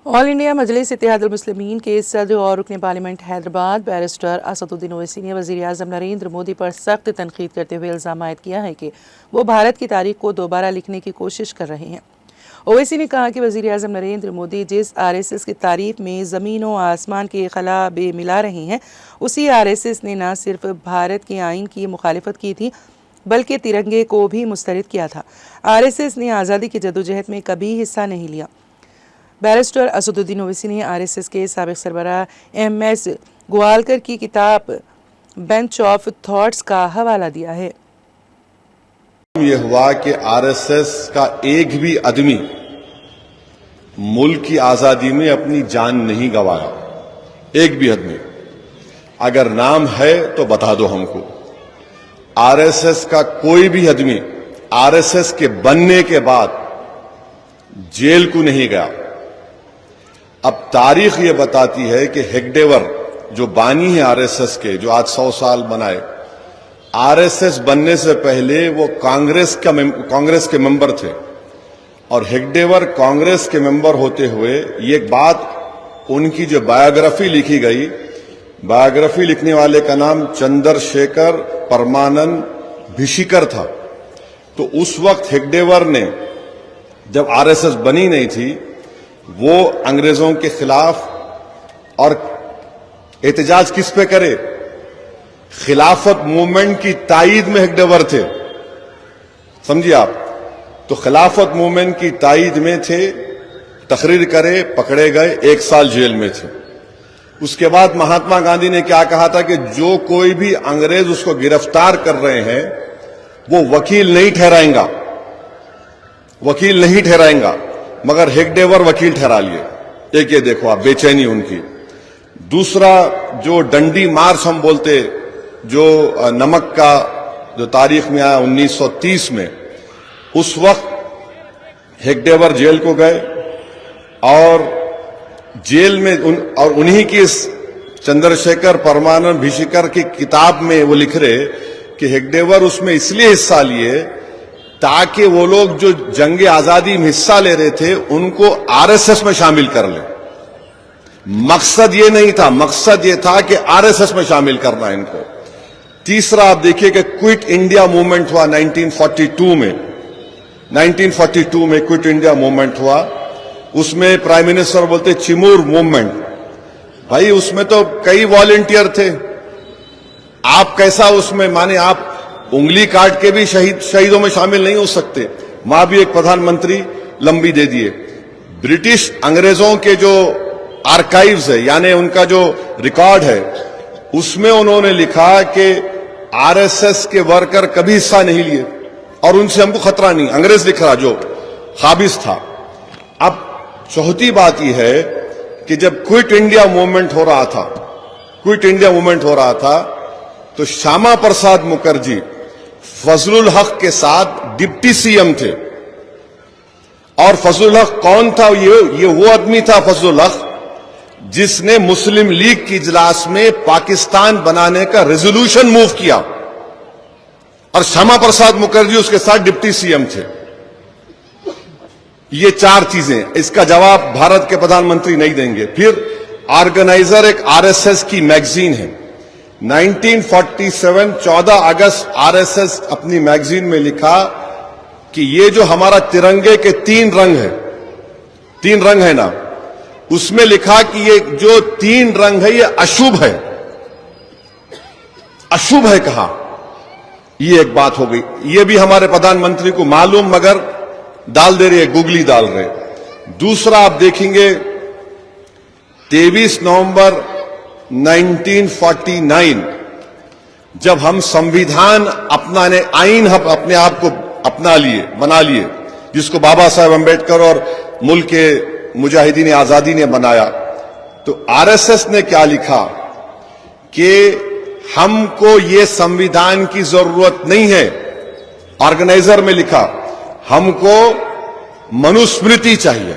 All India मजलिस इत्तेहादुल मुस्लिमीन के सदर और रुकन पार्लियामेंट हैदराबाद बैरिस्टर असदुद्दीन ओवैसी ने वज़ीर आज़म नरेंद्र मोदी पर सख्त तनकीद करते हुए इल्ज़ाम आयद किया है कि वो भारत की तारीख को दोबारा लिखने की कोशिश कर रहे हैं। ओवैसी ने कहा कि वज़ीर आज़म नरेंद्र मोदी जिस RSS की तारीफ में ज़मीन व आसमान के खला बे मिला रहे हैं, उसी RSS ने न सिर्फ भारत के आइन की मुखालिफत की थी बल्कि तिरंगे को भी मुस्तरद किया था। RSS ने आज़ादी की जदोजहद में कभी हिस्सा नहीं लिया। बैरिस्टर असदुद्दीन ओवैसी ने RSS के साबिक़ सरबराह MS गोवालकर की किताब बेंच ऑफ थॉट्स का हवाला दिया है। ये हुआ कि RSS का एक भी आदमी मुल्क की आजादी में अपनी जान नहीं गंवाया, एक भी आदमी। अगर नाम है तो बता दो हमको। RSS का कोई भी आदमी RSS के बनने के बाद जेल को नहीं गया। अब तारीख ये बताती है कि हेगडेवर जो बानी है RSS के, जो आज 100 साल बनाए, RSS बनने से पहले वो कांग्रेस के मेंबर थे और हेगडेवर कांग्रेस के मेंबर होते हुए ये बात, उनकी जो बायोग्राफी लिखी गई, बायोग्राफी लिखने वाले का नाम चंद्रशेखर परमानंद भिशिकर था। तो उस वक्त हेगडेवर ने, जब RSS बनी नहीं थी, वो अंग्रेजों के खिलाफ और एहतजाज किस पे करे, खिलाफत मूवमेंट की ताईद में हेगडेवर थे, समझिए आप। तो खिलाफत मूवमेंट की ताईद में थे, तकरीर करे, पकड़े गए, 1 साल जेल में थे। उसके बाद महात्मा गांधी ने क्या कहा था कि जो कोई भी अंग्रेज उसको गिरफ्तार कर रहे हैं वो वकील नहीं ठहराएंगा, वकील नहीं ठहराएंगा, मगर हेगडेवर वकील ठहरा लिए। एक ये देखो आप, बेचैनी उनकी। दूसरा, जो डंडी मार्च हम बोलते, जो नमक का जो तारीख में आया 1930 में, उस वक्त हेगडेवर जेल को गए और जेल में उन्हीं की इस चंद्रशेखर परमानंद भिशिकर की किताब में वो लिख रहे कि हेगडेवर उसमें इसलिए हिस्सा लिए ताकि वो लोग जो जंगे आजादी में हिस्सा ले रहे थे उनको RSS में शामिल कर ले। मकसद ये नहीं था, मकसद ये था कि RSS में शामिल करना है इनको। तीसरा, आप देखिए कि क्विट इंडिया मूवमेंट हुआ 1942 में। 1942 में क्विट इंडिया मूवमेंट हुआ, उसमें प्राइम मिनिस्टर बोलते चिमूर मूवमेंट। भाई उसमें तो कई वॉलंटियर थे, आप कैसा उसमें माने, आप उंगली काट के भी शहीदों में शामिल नहीं हो सकते। वहां भी एक प्रधानमंत्री लंबी दे दिए। ब्रिटिश अंग्रेजों के जो आर्काइव्स है, यानी उनका जो रिकॉर्ड है, उसमें उन्होंने लिखा कि RSS के वर्कर कभी हिस्सा नहीं लिए और उनसे हमको खतरा नहीं। अंग्रेज लिख रहा जो खाबिज था। अब चौथी बात यह है कि जब क्विट इंडिया मूवमेंट हो रहा था, क्विट इंडिया मूवमेंट हो रहा था, तो श्यामा प्रसाद मुखर्जी फजलुल हक के साथ डिप्टी CM थे। और फजलुल हक कौन था? ये वो आदमी था फजलुल हक जिसने मुस्लिम लीग की इजलास में पाकिस्तान बनाने का रेजोल्यूशन मूव किया और श्यामा प्रसाद मुखर्जी उसके साथ डिप्टी CM थे। ये 4 चीजें, इसका जवाब भारत के प्रधानमंत्री नहीं देंगे। फिर ऑर्गेनाइजर एक RSS की मैगजीन है, 1947 14 अगस्त RSS अपनी मैगजीन में लिखा कि ये जो हमारा तिरंगे के 3 रंग है, 3 रंग है ना, उसमें लिखा कि ये जो 3 रंग है ये अशुभ है। अशुभ है कहा, ये एक बात हो गई। ये भी हमारे प्रधानमंत्री को मालूम, मगर डाल दे रहे, गुगली डाल रहे। दूसरा, आप देखेंगे 23 नवंबर 1949 जब हम संविधान अपनाने, आइन हम अपने आप को अपना लिए, बना लिए, जिसको बाबा साहेब अम्बेडकर और मुल्क के मुजाहिदीन आजादी ने बनाया, तो RSS ने क्या लिखा कि हमको ये संविधान की जरूरत नहीं है। ऑर्गेनाइजर में लिखा हमको मनुस्मृति चाहिए।